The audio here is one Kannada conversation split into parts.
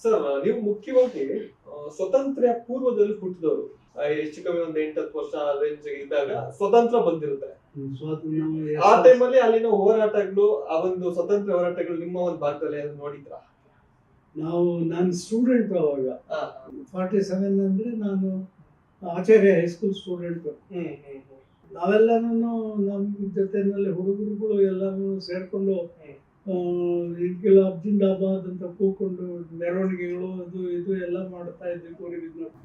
ಸರ್ ನೀವು ಮುಖ್ಯವಾಗಿ ಸ್ವತಂತ್ರ ಪೂರ್ವದಲ್ಲಿ ಹುಟ್ಟಿದವರು. ಹೆಚ್ಚು ಕಮ್ಮಿ ಒಂದು 8-10 ವರ್ಷ ರೇಂಜ್ ಇದ್ದಾಗ ಸ್ವತಂತ್ರ ಬಂದಿರುತ್ತೆ. ಆ ಟೈಮಲ್ಲಿ ಅಲ್ಲಿನ ಹೋರಾಟಗಳು, ಆ ಒಂದು ಸ್ವತಂತ್ರ ಹೋರಾಟಗಳು ನಿಮ್ಮ ಒಂದು ಭಾಗದಲ್ಲಿ ನೋಡಿದ್ರ? ನಾನು ಸ್ಟೂಡೆಂಟ್ ಅವಾಗ 47 ಅಂದ್ರೆ ನಾನು ಆಚಾರ್ಯ ಹೈಸ್ಕೂಲ್ ಸ್ಟೂಡೆಂಟ್. ನಾವೆಲ್ಲನೂ ನಮ್ಮ ಜೊತೆನಲ್ಲಿ ಹುಡುಗರುಗಳು ಎಲ್ಲರೂ ಸೇರ್ಕೊಂಡು ಇನ್ಕಿಲಾಬ್ ಜಿಂದಾಬಾದ್ ಅಂತ ಕೂಕೊಂಡು ಮೆರವಣಿಗೆಗಳು ಅದು ಇದು ಎಲ್ಲ ಮಾಡ್ತಾ ಇದ್ವಿ ಗೌರಿಬಿದನೂರು.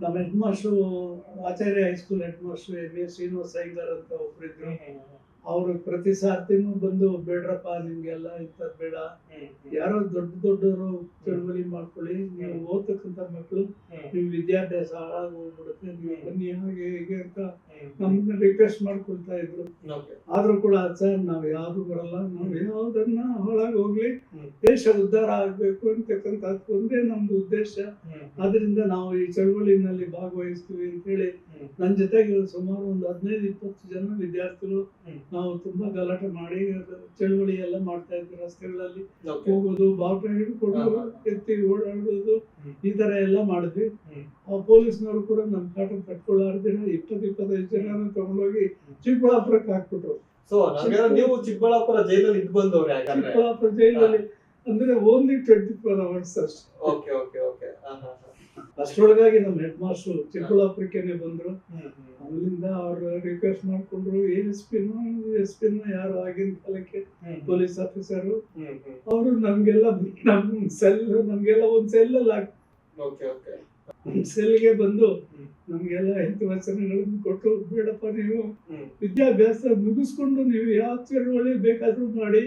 ನಮ್ಮ head master Acharya high school head master MA Srinivas Iyengar ಅಂತ ಒಬ್ಬರಿದ್ರು. ಅವರು ಪ್ರತಿ ಸಾರ್ತಿನೂ ಬಂದು ಬೇಡ್ರಪ್ಪ ನಿಮ್ಗೆಲ್ಲ ಇಂಥದ್ದು ಬೇಡ, ಯಾರೋ ದೊಡ್ಡವರು ಚಳವಳಿ ಮಾಡ್ಕೊಳ್ಳಿ, ನೀವು ಓದ್ತಕ್ಕಂಥ ಮಕ್ಕಳು ನಿಮ್ ವಿದ್ಯಾಭ್ಯಾಸ ಹಾಳಾಗಿ ಹೋಗ್ಬಿಡುತ್ತೆ, ನೀವು ಬನ್ನಿ ಹಾಗೆ ಹೀಗೆ ಅಂತ ನಮ್ಮನ್ನ ರಿಕ್ವೆಸ್ಟ್ ಮಾಡ್ಕೊಳ್ತಾ ಇದ್ರು. ಆದ್ರೂ ಕೂಡ ಸರ್ ನಾವ್ ಯಾವ್ದು ಬರಲ್ಲ, ನಾವ್ ಯಾವ್ದನ್ನ ಹಾಳಾಗಿ ಹೋಗ್ಲಿ, ದೇಶ ಉದ್ಧಾರ ಆಗ್ಬೇಕು ಅಂತಕ್ಕಂಥದ್ದು ಒಂದೇ ನಮ್ದು ಉದ್ದೇಶ. ಆದ್ರಿಂದ ನಾವು ಈ ಚಳವಳಿನಲ್ಲಿ ಭಾಗವಹಿಸ್ತೀವಿ ಅಂತ ಹೇಳಿ ನನ್ನ ಜೊತೆಗೆ ಸುಮಾರು ಒಂದು 15-20 ಜನ ವಿದ್ಯಾರ್ಥಿಗಳು ನಾವು ತುಂಬಾ ಗಲಾಟೆ ಮಾಡಿ ಚಳವಳಿ ಎಲ್ಲ ಮಾಡ್ತಾ ಇದ್ವಿ. ರಸ್ತೆಗಳಲ್ಲಿ ಹೋಗೋದು, ಬಾವುಟ ಹಿಡ್ಕೊಂಡು ಎತ್ತಿ ಓಡಾಡೋದು, ಈ ತರ ಎಲ್ಲ ಮಾಡಿದ್ವಿ. ಆ ಪೊಲೀಸ್ನವರು ಕೂಡ ನಮ್ ಕಾಟ ಕಟ್ಕೊಳ್ಳಾರ್ದಿನ 20-25 ಜನ ತಗೊಂಡೋಗಿ ಚಿಕ್ಕಬಳ್ಳಾಪುರಕ್ಕೆ ಹಾಕ್ಬಿಟ್ರು. ನೀವು ಚಿಕ್ಕಬಳ್ಳಾಪುರ ಜೈಲಲ್ಲಿ ಇದ್ ಬಂದವ್ರೆ? ಚಿಕ್ಕಬಳ್ಳಾಪುರ ಜೈಲಲ್ಲಿ ಅಂದ್ರೆ ಓನ್ಲಿ 24 hours ಅಷ್ಟೇ. ಅಷ್ಟರೊಳಗಾಗಿ ನಮ್ಮ ಹೆಡ್ ಮಾಸ್ಟರ್ ಚಿಕ್ಕಬಳ್ಳಾಪುರಕ್ಕೆ ಬಂದ್ರು. ಅಲ್ಲಿಂದ ಅವ್ರು ರಿಕ್ವೆಸ್ಟ್ ಮಾಡ್ಕೊಂಡ್ರು. ಎಸ್ ಪಿನ ಯಾರು ಆಗಿನ ಕಾಲಕ್ಕೆ ಪೊಲೀಸ್ ಆಫೀಸರು, ಅವರು ನಮ್ಗೆಲ್ಲ ಒಂದ್ ಸೆಲ್ಲಲ್ಲಿ ಸೆಲ್ಗೆ ಬಂದು ನಮ್ಗೆಲ್ಲ ಹಿತವಚನಗಳನ್ನು ಕೊಟ್ಟು, ಬೇಡಪ್ಪ ನೀವು ವಿದ್ಯಾಭ್ಯಾಸ ಮುಗಿಸ್ಕೊಂಡು ನೀವು ಯಾವ ಚಳವಳಿ ಬೇಕಾದ್ರೂ ಮಾಡಿ,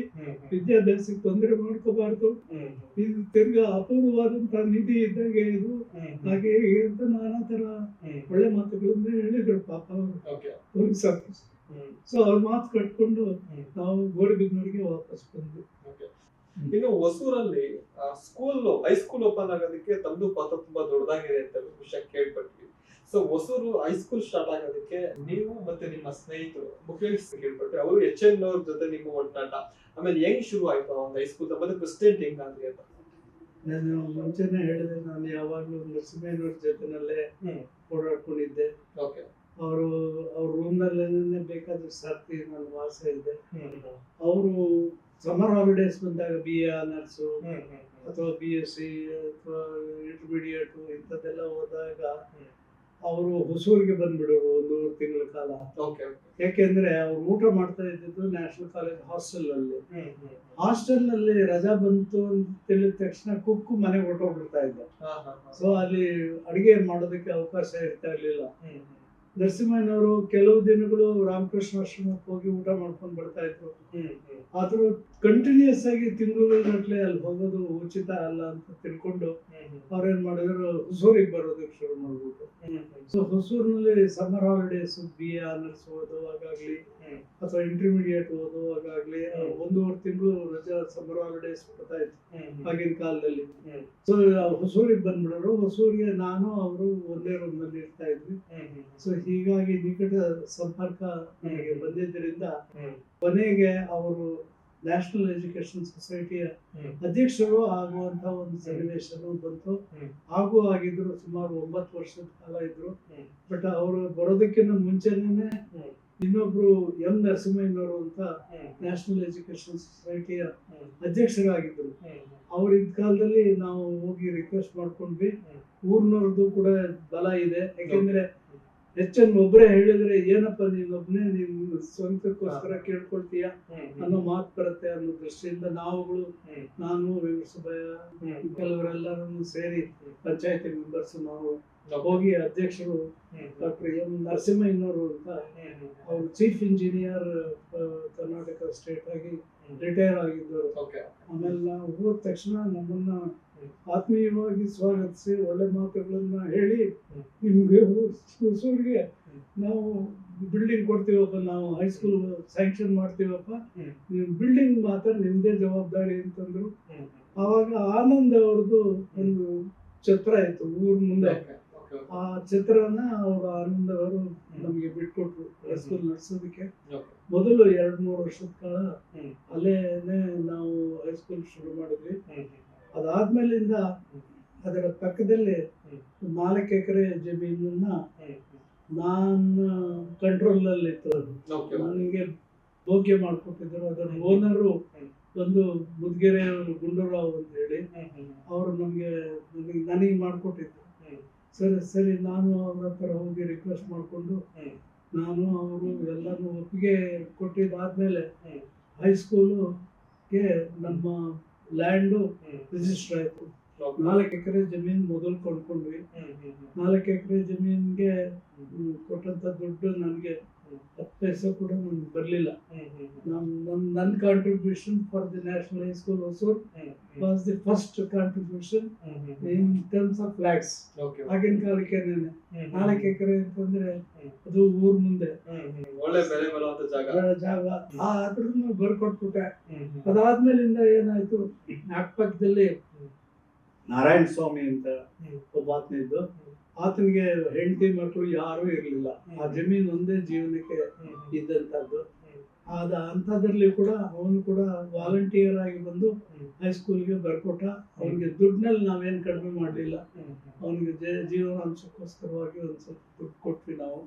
ವಿದ್ಯಾಭ್ಯಾಸಕ್ಕೆ ತೊಂದರೆ ಮಾಡ್ಕೋಬಾರ್ದು, ಇದು ತಿರ್ಗಾ ಅಪೂರ್ವವಾದಂತಹ ನಿಧಿ ಇದ್ದಾಗೆ ಇದು, ಹಾಗೆ ಹೀಗೆ ಅಂತ ನಾನಾ ತರ ಒಳ್ಳೆ ಮಾತುಗಳನ್ನ ಹೇಳಿದ್ರು ಪಾಪ ಅವರು ಪೊಲೀಸ್ ಆಫೀಸ್. ಸೊ ಅವ್ರ ಮಾತು ಕಟ್ಕೊಂಡು ನಾವು ಗೌರಿಬಿದನೂರಿಗೆ ವಾಪಸ್ ಬಂದ್ವಿ. ಇನ್ನು ಹೊಸೂರಲ್ಲಿ ಹೈಸ್ಕೂಲ್ ಓಪನ್ ಆಗೋದಕ್ಕೆ ತಮ್ಮದು ಪಾತ್ರ ತುಂಬಾ ದೊಡ್ಡದಾಗಿದೆ ಅಂತ ವಿಷಯ ಕೇಳ್ಪಟ್ವಿ. ಸೊ ಹೊಸೂರು ಹೈಸ್ಕೂಲ್ ಸ್ಟಾರ್ಟ್ ಆಗೋದಕ್ಕೆ ನೀವು ಮತ್ತೆ ನಿಮ್ಮ ಸ್ನೇಹಿತರು ಮುಖ್ಯವಾಗಿ ಕೇಳ್ಪಟ್ವಿ, ಅವರು HN ಅವ್ರ ಜೊತೆ ನಿಮ್ಮ ಒಡನಾಟ ಆಮೇಲೆ ಹೆಂಗ್ ಶುರು ಆಯ್ತು ಒಂದು ಹೈಸ್ಕೂಲ್ ಮತ್ತೆ ಪ್ರೆಸಿಡೆಂಟ್ ಹೆಂಗ್ ಆದ್ರಿ ಅಂತ? ನಾನು ಮುಂಚೆನೆ ಹೇಳಿದೆ, ನಾನು ಯಾವಾಗ್ಲೂ ನರಸಿಂಹಯ್ಯನವ್ರ ಜೊತೆನಲ್ಲೇ ಓಡಾಡ್ಕೊಂಡಿದ್ದೆ. ಅವ್ರ ರೂಮ್ ನಲ್ಲೇನೆ ಬೇಕಾದ್ರೆ ಸಾರ್ತಿ ನನ್ನ ವಾಸ ಇದೆ. ಅವರು ಸಮ್ಮರ್ ಹಾಲಿಡೇಸ್ ಬಂದಾಗ BA ಆನರ್ಸು ಅಥವಾ BSc ಅಥವಾ ಇಂಟರ್ಮೀಡಿಯೇಟ್ ಇಂಥದ್ದೆಲ್ಲ ಹೋದಾಗ ಅವರು ಹೊಸೂರಿಗೆ ಬಂದ್ಬಿಡೋರು 1 ತಿಂಗಳ ಕಾಲ. ಯಾಕೆಂದ್ರೆ ಅವ್ರು ಊಟ ಮಾಡ್ತಾ ಇದ್ದಿದ್ದು ನ್ಯಾಷನಲ್ ಕಾಲೇಜ್ ಹಾಸ್ಟೆಲ್ ನಲ್ಲಿ ರಜಾ ಬಂತು ಅಂತ ತಿಳಿದ ತಕ್ಷಣ ಕುಕ್ಕು ಮನೆಗೆ ಹೊರಟೋಗ್ಬಿಡ್ತಾ ಇದ್ದ. ಸೊ ಅಲ್ಲಿ ಅಡಿಗೆ ಮಾಡೋದಕ್ಕೆ ಅವಕಾಶ ಇರ್ತಾ ಇರ್ಲಿಲ್ಲ. ನರಸಿಂಹಯ್ಯನವರು ಕೆಲವು ದಿನಗಳು ರಾಮಕೃಷ್ಣ ಆಶ್ರಮಕ್ಕೆ ಹೋಗಿ ಊಟ ಮಾಡ್ಕೊಂಡು ಬರ್ತಾ ಇದ್ರು. ಆದ್ರೂ ಕಂಟಿನ್ಯೂಸ್ ಆಗಿ ತಿಂಗಳುಗಟ್ಟಲೆ ಅಲ್ಲಿ ಹೋಗೋದು ಉಚಿತ ಅಲ್ಲ ಅಂತ ತಿಳ್ಕೊಂಡು ಅವ್ರೇನ್ ಮಾಡಿದ್ರು, ಹೊಸೂರಿಗೆ ಬರೋದಕ್ಕೆ ಶುರು ಮಾಡ್ಬಿಟ್ಟು. ಸೊ ಹೊಸೂರಿನಲ್ಲಿ ಸಮ್ಮರ್ ಹಾಲಿಡೇಸ್ BA ಆನರ್ಸ್ ಓದುವಾಗಲಿ ಅಥವಾ ಇಂಟರ್ಮೀಡಿಯೇಟ್ ಓದುವಾಗಲಿ 1.5 ತಿಂಗಳು ರಜಾ ಸಮ್ಮರ್ ಹಾಲಿಡೇಸ್ ಕೊಡ್ತಾ ಇತ್ತು ಆಗಿನ ಕಾಲದಲ್ಲಿ. ಸೊ ಹೊಸೂರಿಗೆ ಬಂದ್ಬಿಡೋರು. ಹೊಸೂರಿಗೆ ನಾನು ಅವರು ಒಂದೇ ರೂಮ್ ನಲ್ಲಿ ಇರ್ತಾ ಇದ್ವಿ. ಸೊ ಹೀಗಾಗಿ ನಿಕಟ ಸಂಪರ್ಕ ನನಗೆ ಬಂದಿದ್ದರಿಂದ ಕೊನೆಗೆ ಅವರು ನ್ಯಾಷನಲ್ ಎಜುಕೇಶನ್ ಸೊಸೈಟಿಯ ಅಧ್ಯಕ್ಷರು ಆಗುವಂತ ಒಂದು ಸನ್ನಿವೇಶನೂ ಬಂತು. ಆಗಿದ್ರು ಸುಮಾರು 9 ವರ್ಷದ ಕಾಲ ಇದ್ರು. ಬಟ್ ಅವರು ಬರೋದಕ್ಕಿಂತ ಮುಂಚೆನೇ ಇನ್ನೊಬ್ರು M ನರಸಿಂಹಯ್ಯನವರು ಅಂತ ನ್ಯಾಷನಲ್ ಎಜುಕೇಶನ್ ಸೊಸೈಟಿಯ ಅಧ್ಯಕ್ಷರಾಗಿದ್ರು. ಅವ್ರ ಇದ್ದ ಕಾಲದಲ್ಲಿ ನಾವು ಹೋಗಿ ರಿಕ್ವೆಸ್ಟ್ ಮಾಡ್ಕೊಂಡ್ವಿ. ಊರ್ನವ್ರದ್ದು ಕೂಡ ಬಲ ಇದೆ. ಯಾಕೆಂದ್ರೆ HN ಒಬ್ಬರೇ ಹೇಳಿದ್ರೆ ಏನಪ್ಪ ನೀನೊಬ್ನೇ ನಿಮ್ ಸ್ವಂತಕ್ಕೋಸ್ಕರ ಕೇಳ್ಕೊಳ್ತೀಯ ಅನ್ನೋ ಮಾತು ಬರುತ್ತೆ ಅನ್ನೋ ದೃಷ್ಟಿಯಿಂದ ನಾನು ವಿಮರ್ಶಭಯ ಕೆಲವರೆಲ್ಲರನ್ನು ಸೇರಿ ಪಂಚಾಯತಿ ಮೆಂಬರ್ಸ್ ನಾವು ಹೋಗಿ ಅಧ್ಯಕ್ಷರು ಡಾಕ್ಟರ್ M ನರಸಿಂಹಯ್ಯನವರು ಅಂತ, ಅವರು ಚೀಫ್ ಇಂಜಿನಿಯರ್ ಕರ್ನಾಟಕ ಸ್ಟೇಟ್ ಆಗಿ ರಿಟೈರ್ ಆಗಿದ್ದರು. ಆಮೇಲೆ ನಾವು ಹೋದ ತಕ್ಷಣ ನಮ್ಮನ್ನ ಆತ್ಮೀಯವಾಗಿ ಸ್ವಾಗತಿಸಿ ಒಳ್ಳೆ ಮಾತುಗಳನ್ನ ಹೇಳಿ, ನಿಮ್ಗೆ ಹೊಸೂರಿಗೆ ನಾವು ಬಿಲ್ಡಿಂಗ್ ಕೊಡ್ತೀವಪ್ಪ, ನಾವು ಹೈಸ್ಕೂಲ್ ಸ್ಯಾಂಕ್ಷನ್ ಮಾಡ್ತೀವಪ್ಪ, ನೀವು ಬಿಲ್ಡಿಂಗ್ ಮಾತ್ರ ನಿಮ್ದೇ ಜವಾಬ್ದಾರಿ ಅಂತಂದ್ರು. ಆವಾಗ ಆನಂದ್ ಅವ್ರದ್ದು ಒಂದು ಛತ್ರ ಇತ್ತು ಊರ್ ಮುಂದೆ. ಆ ಛತ್ರನ ಅವರು ಆನಂದ್ ಅವರು ನಮ್ಗೆ ಬಿಟ್ಕೊಟ್ರು ಹೈಸ್ಕೂಲ್ ನಡೆಸೋದಕ್ಕೆ. ಮೊದಲು 2-3 ವರ್ಷದ ಕಾಲ ಅಲ್ಲೇನೆ ನಾವು ಹೈಸ್ಕೂಲ್ ಶುರು ಮಾಡಿದ್ವಿ. ಅದಾದ್ಮೇಲಿಂದ ಅದರ ಪಕ್ಕದಲ್ಲಿ 4 ಎಕರೆ ಜಮೀನನ್ನ ನಾನು ಕಂಟ್ರೋಲ್ ಅಲ್ಲಿ ಇತ್ತು. ಅದು ನನಗೆ ಭೋಗ್ಯ ಮಾಡ್ಕೊಟ್ಟಿದ್ರು. ಅದರ ಓನರು ಒಂದು ಮುದ್ಗೆರೆ ಗುಂಡೂರಾವ್ ಅಂತ ಹೇಳಿ ಅವರು ನನಗೆ ಮಾಡ್ಕೊಟ್ಟಿದ್ರು. ಸರಿ ನಾನು ಅವ್ರ ಹತ್ರ ಹೋಗಿ ರಿಕ್ವೆಸ್ಟ್ ಮಾಡಿಕೊಂಡು ನಾನು ಅವರು ಎಲ್ಲರೂ ಒಪ್ಪಿಗೆ ಕೊಟ್ಟಿದ್ದಾದ್ಮೇಲೆ ಹೈಸ್ಕೂಲ್ಗೆ ನಮ್ಮ ಲ್ಯಾಂಡು ರಿಜಿಸ್ಟರ್ ಆಯ್ತು. 4 ಎಕರೆ ಜಮೀನು ಮೊದಲು ಕೊಂಡ್ಕೊಂಡ್ವಿ. 4 ಎಕರೆ ಜಮೀನ್ಗೆ ಕೊಟ್ಟಂತ ದುಡ್ಡು ನನಗೆ 10 ಪೈಸೆ ಕೂಡ ನನ್ಗೆ ಬರ್ಲಿಲ್ಲ. ನನ್ನ contribution for the national high school Hosur was the first contribution in terms of flags. ಆಗಿನ ಕಾಲಕ್ಕೆ 4 ಎಕರೆ ಅಂತಂದ್ರೆ ಅದು ಊರ್ ಮುಂದೆ ಒಳ್ಳೆ ಬೆಲೆ ಬರುವಂತ ಜಾಗ. ಅದ್ರನ್ನು ಬರ್ಕೊಟ್ಬಿಟ್ಟೆ. ಅದಾದ್ಮೇಲಿಂದ ಏನಾಯ್ತು, ಅಕ್ಕಪಕ್ಕದಲ್ಲಿ ನಾರಾಯಣ ಸ್ವಾಮಿ ಅಂತ ಒಬ್ಬ ಆತನ ಇದ್ದು. ಆತನಿಗೆ ಹೆಂಡತಿ ಮಕ್ಕಳು ಯಾರೂ ಇರ್ಲಿಲ್ಲ. ಆ ಜಮೀನ್ ಒಂದೇ ಜೀವನಕ್ಕೆ ಇದ್ದಂತದ್ದು. ಅಂಥದ್ರಲ್ಲಿ ಕೂಡ ಅವನು ಕೂಡ ವಾಲಂಟಿಯರ್ ಆಗಿ ಬಂದು ಹೈಸ್ಕೂಲ್ಗೆ ಬರ್ಕೊಟ್ಟ. ಅವನಿಗೆ ದುಡ್ಡಿನಲ್ಲಿ ನಾವೇನು ಕಡಿಮೆ ಮಾಡಲಿಲ್ಲ. ಅವನಿಗೆ ಜೀವನಾಂಶಕ್ಕೋಸ್ಕರವಾಗಿ ಒಂದು ಸ್ವಲ್ಪ ದುಡ್ಡು ಕೊಟ್ವಿ ನಾವು.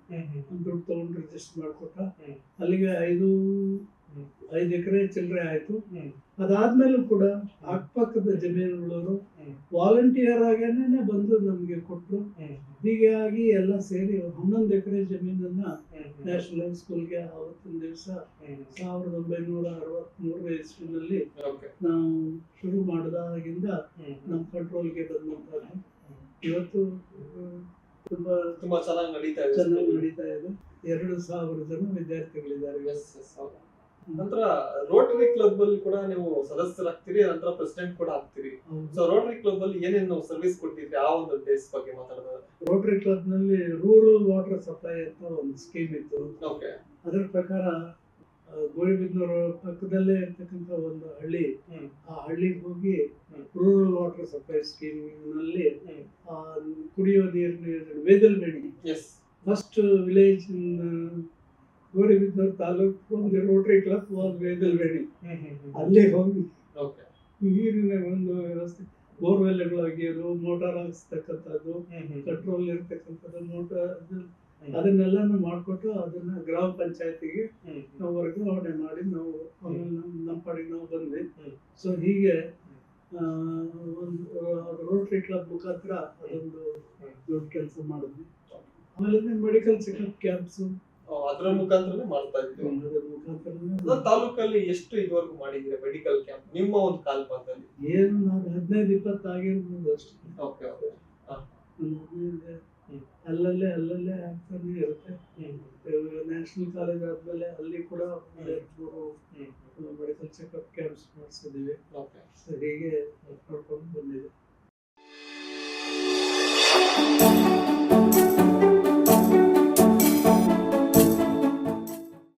ದುಡ್ಡು ತಗೊಂಡು ರಿಜಿಸ್ಟರ್ ಮಾಡಿಕೊಟ್ಟ. ಅಲ್ಲಿಗೆ 5 ಎಕರೆ ಚಿಲ್ಲರೆ ಆಯ್ತು. ಅದಾದ್ಮೇಲೂ ಕೂಡ ಅಕ್ಕಪಕ್ಕದ ಜಮೀನುಗಳವರು ವಾಲಂಟಿಯರ್ ಆಗೇನೆ ಬಂದು ನಮ್ಗೆ ಕೊಟ್ರು. ಹೀಗಾಗಿ ಎಲ್ಲ ಸೇರಿ 11 ಎಕರೆ ಜಮೀನನ್ನ ನ್ಯಾಷನಲ್ ಹೈಸ್ಕೂಲ್ಗೆ ಅವತ್ತಿನ ದಿವಸ 1963 ಇಸ್ವಿನಲ್ಲಿ ನಾವು ಶುರು ಮಾಡಿದಾಗಿಂದ ನಮ್ಮ ಕಂಟ್ರೋಲ್ಗೆ ಬಂದಂತದ್ದು. ಇವತ್ತು ತುಂಬಾ ಚೆನ್ನಾಗಿ ನಡೀತಾ ಇದೆ. 2,000 ಜನ ವಿದ್ಯಾರ್ಥಿಗಳಿದ್ದಾರೆ. ನಂತರ ರೋಟರಿ ಕ್ಲಬ್ ಅಲ್ಲಿ ಕೂಡ ನೀವು ಸದಸ್ಯರಾಗ್ತೀರಿ, ನಂತರ ಪ್ರೆಸಿಡೆಂಟ್ ಕೂಡ ಆಗ್ತೀರಿ. ಸೊ ರೋಟರಿ ಕ್ಲಬ್ ಅಲ್ಲಿ ಏನೇನು ಸರ್ವಿಸ್ ಕೊಟ್ಟಿದ್ರಿ, ಆ ಒಂದು ಡೇಸ್ ಬಗ್ಗೆ ಮಾತಾಡೋದು. ರೋಟರಿ ಕ್ಲಬ್ ನಲ್ಲಿ ರೂರಲ್ ವಾಟರ್ ಸಪ್ಲೈ ಅಂತ ಒಂದು ಸ್ಕೀಮ್ ಇತ್ತು. ಅದರ ಪ್ರಕಾರ ಗೋಳಿಬಿದನೂರು ಪಕ್ಕದಲ್ಲೇ ಇರ್ತಕ್ಕಂಥ ಒಂದು ಹಳ್ಳಿ, ಆ ಹಳ್ಳಿಗೆ ಹೋಗಿ ರೂರಲ್ ವಾಟರ್ ಸಪ್ಲೈ ಸ್ಕೀಮ್ ನಲ್ಲಿ ಕುಡಿಯುವ ನೀರಿನ Vedalveni first village Gauribidanur taluk rotary club Vedalveni. ಅಲ್ಲಿ ಹೋಗಿ ನೀರಿನ ಒಂದು ವ್ಯವಸ್ಥೆ, ಬೋರ್ವೆಲ್ಗಳು ಆಗಿರೋದು, ಮೋಟಾರ್ ಹಾಕ್ಸ್ತಕ್ಕಂಥದ್ದು, ಕಂಟ್ರೋಲ್ ಇರ್ತಕ್ಕಂಥದ್ದು, ಮೋಟಾರ್ ಅದನ್ನೆಲ್ಲಾನು ಮಾಡಿಕೊಟ್ಟು ಅದನ್ನ ಗ್ರಾಮ ಪಂಚಾಯತಿಗೆ ನಾವು ವರ್ಗಾವಣೆ ಮಾಡಿ ನಾವು ನಮ್ಮ ಪಾಡಿಗೆ ನಾವು ಬಂದ್ವಿ. ಸೊ ಹೀಗೆ ಒಂದು ರೋಟರಿ ಕ್ಲಬ್ ಮುಖಾಂತರ ಅದೊಂದು ದೊಡ್ಡ ಕೆಲಸ ಮಾಡಿದ್ವಿ. ಆಮೇಲೆ ಮೆಡಿಕಲ್ ಚೆಕಪ್ ಕ್ಯಾಂಪ್ಸ್ ಅದರ ಮುಖಾಂತರ ಮಾಡ್ತಾ ಇದ್ದೀವಿ. ತಾಲೂಕಲ್ಲಿ ಎಷ್ಟು ಇದುವರೆಗೂ ಮಾಡಿದ್ರೆ ಮೆಡಿಕಲ್ ಕ್ಯಾಂಪ್ ನಿಮ್ಮ ಒಂದು ಕಾಲಪಾತದಲ್ಲಿ? ಏನು ನಾನು 15-20 ಆಗಿರ್ಬೋದು ಅಷ್ಟೇ. ಅಲ್ಲಲ್ಲೇ ಆಗ್ತಾನೆ ಇರುತ್ತೆ. ನ್ಯಾಷನಲ್ ಕಾಲೇಜ್ ಆದ್ಮೇಲೆ ಅಲ್ಲಿ ಕೂಡ 2 ಮೆಡಿಕಲ್ ಚೆಕಪ್ ಕ್ಯಾಂಪ್ಸ್ ಮಾಡಿಸಿದೀವಿ. ಹೀಗೆ ನೋಡ್ಕೊಂಡು ಬಂದಿದೆ.